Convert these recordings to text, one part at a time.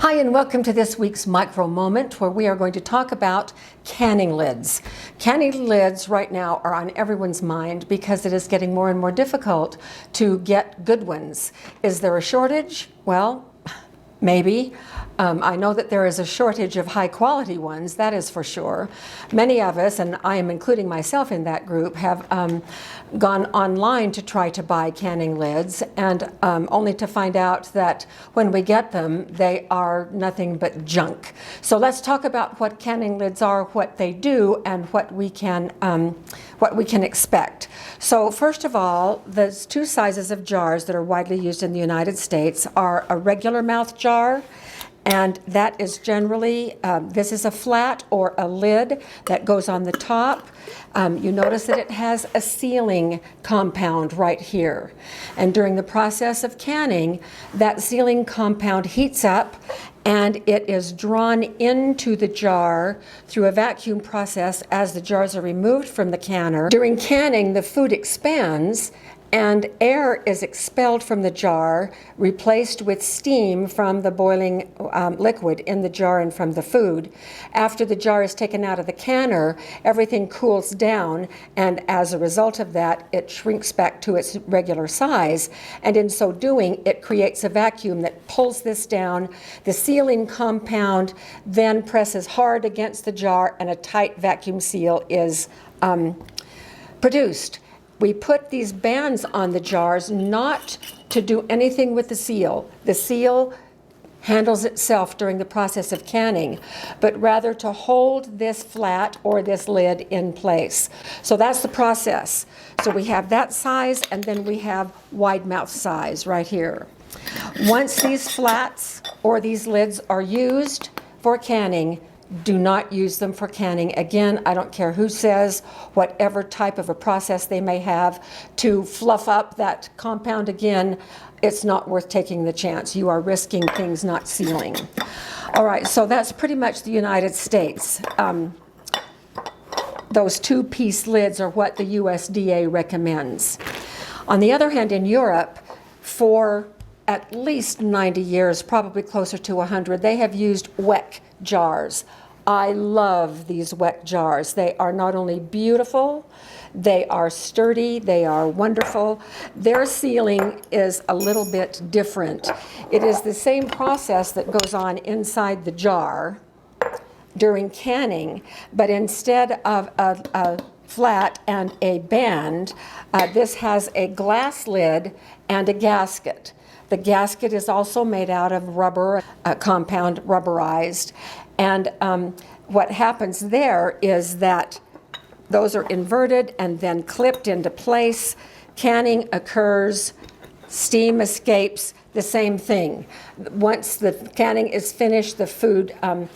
Hi, and welcome to this week's Micro Moment, where we are going to talk about canning lids. Canning lids right now are on everyone's mind because it is getting more and more difficult to get good ones. Is there a shortage? Well, maybe. I know that there is a shortage of high quality ones, that is for sure. Many of us, and I am including myself in that group, have gone online to try to buy canning lids, and only to find out that when we get them, they are nothing but junk. So let's talk about what canning lids are, what they do, and what we can expect. So first of all, there's two sizes of jars that are widely used in the United States are a regular mouth jar, and that is generally, this is a flat or a lid that goes on the top. You notice that it has a sealing compound right here. And during the process of canning, that sealing compound heats up and it is drawn into the jar through a vacuum process as the jars are removed from the canner. During canning, the food expands and air is expelled from the jar, replaced with steam from the boiling liquid in the jar and from the food. After the jar is taken out of the canner, everything cools down, and as a result of that, it shrinks back to its regular size, and in so doing, it creates a vacuum that pulls this down. The sealing compound then presses hard against the jar, and a tight vacuum seal is produced. We put these bands on the jars not to do anything with the seal. The seal handles itself during the process of canning, but rather to hold this flat or this lid in place. So that's the process. So we have that size, and then we have wide mouth size right here. Once these flats or these lids are used for canning, do not use them for canning again. I don't care who says whatever type of a process they may have to fluff up that compound again. It's not worth taking the chance. You are risking things not sealing. All right, so that's pretty much the United States. Those two-piece lids are what the USDA recommends. On the other hand, in Europe, for at least 90 years, probably closer to 100, they have used WEC jars. I love these WEC jars. They are not only beautiful, they are sturdy, they are wonderful. Their sealing is a little bit different. It is the same process that goes on inside the jar during canning, but instead of a flat and a band, this has a glass lid and a gasket. The gasket is also made out of rubber, compound rubberized. And what happens there is that those are inverted and then clipped into place. Canning occurs, steam escapes, the same thing. Once the canning is finished, the food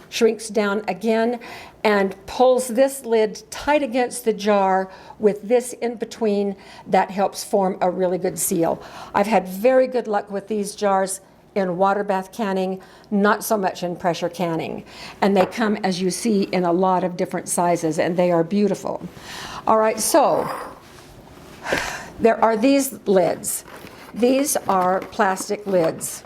shrinks down again and pulls this lid tight against the jar with this in between. That helps form a really good seal. I've had very good luck with these jars in water bath canning, not so much in pressure canning. And they come, as you see, in a lot of different sizes, and they are beautiful. All right, so there are these lids. These are plastic lids.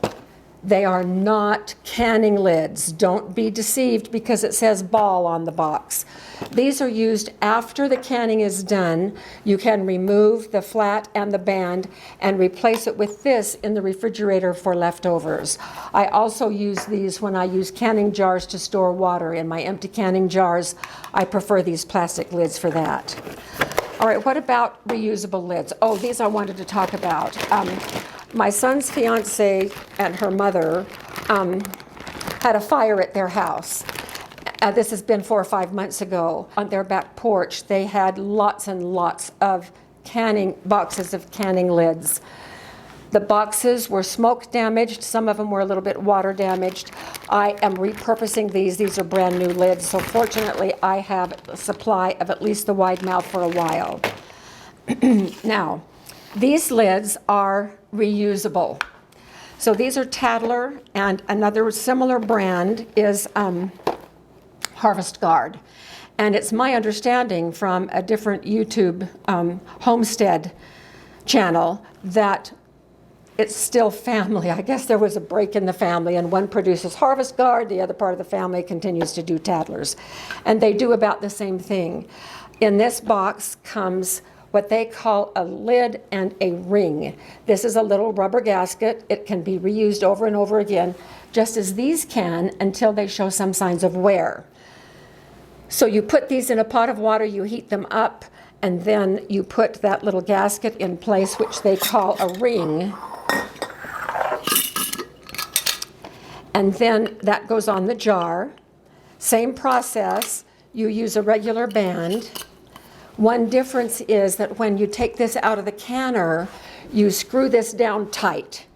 They are not canning lids. Don't be deceived because it says ball on the box. These are used after the canning is done. You can remove the flat and the band and replace it with this in the refrigerator for leftovers. I also use these when I use canning jars to store water. In my empty canning jars, I prefer these plastic lids for that. All right, what about reusable lids? Oh, these I wanted to talk about. My son's fiance and her mother had a fire at their house. This has been 4 or 5 months ago. On their back porch, they had lots and lots of boxes of canning lids. The boxes were smoke damaged. Some of them were a little bit water damaged. I am repurposing these. These are brand new lids. So fortunately, I have a supply of at least the wide mouth for a while. Now, these lids are reusable. So these are Tadler, and another similar brand is Harvest Guard. And it's my understanding from a different YouTube homestead channel that it's still family. I guess there was a break in the family, and one produces Harvest Guard, the other part of the family continues to do Tattlers. And they do about the same thing. In this box comes what they call a lid and a ring. This is a little rubber gasket. It can be reused over and over again, just as these can, until they show some signs of wear. So you put these in a pot of water, you heat them up, and then you put that little gasket in place, which they call a ring. And then that goes on the jar. Same process, you use a regular band. One difference is that when you take this out of the canner, you screw this down tight.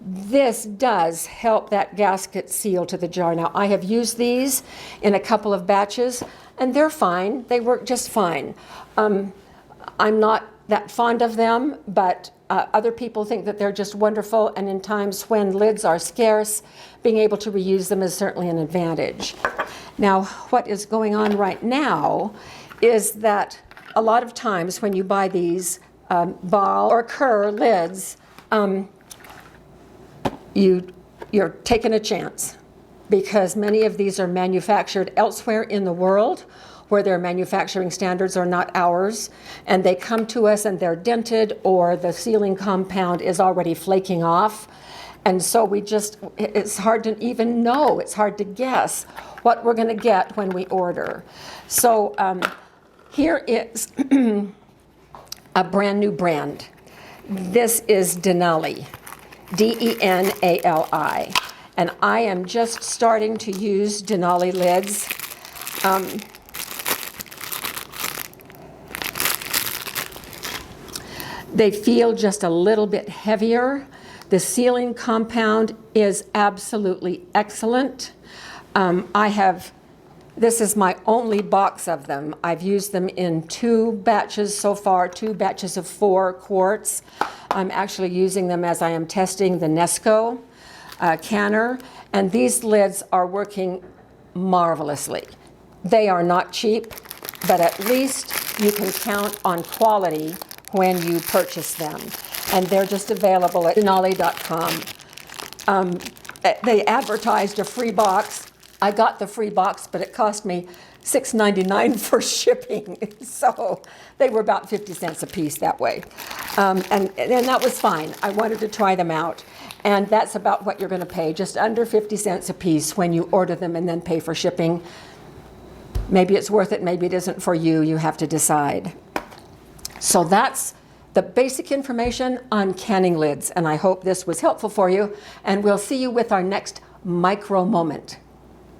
This does help that gasket seal to the jar. Now, I have used these in a couple of batches, and they're fine. They work just fine. I'm not that fond of them, but other people think that they're just wonderful, and in times when lids are scarce, being able to reuse them is certainly an advantage. Now, what is going on right now is that a lot of times when you buy these Ball or Kerr lids, you're taking a chance, because many of these are manufactured elsewhere in the world where their manufacturing standards are not ours, and they come to us and they're dented, or the sealing compound is already flaking off. And so it's hard to even know, it's hard to guess what we're going to get when we order. So here is a brand new brand. This is Denali, Denali. And I am just starting to use Denali lids. They feel just a little bit heavier. The sealing compound is absolutely excellent. This is my only box of them. I've used them in 2 batches so far, 2 batches of 4 quarts. I'm actually using them as I am testing the Nesco canner, and these lids are working marvelously. They are not cheap, but at least you can count on quality when you purchase them. And they're just available at denali.com. They advertised a free box. I got the free box, but it cost me $6.99 for shipping. So they were about 50 cents a piece that way. And that was fine. I wanted to try them out. And that's about what you're going to pay, just under 50 cents a piece when you order them and then pay for shipping. Maybe it's worth it, maybe it isn't for you. You have to decide. So that's the basic information on canning lids, and I hope this was helpful for you, and we'll see you with our next micro moment.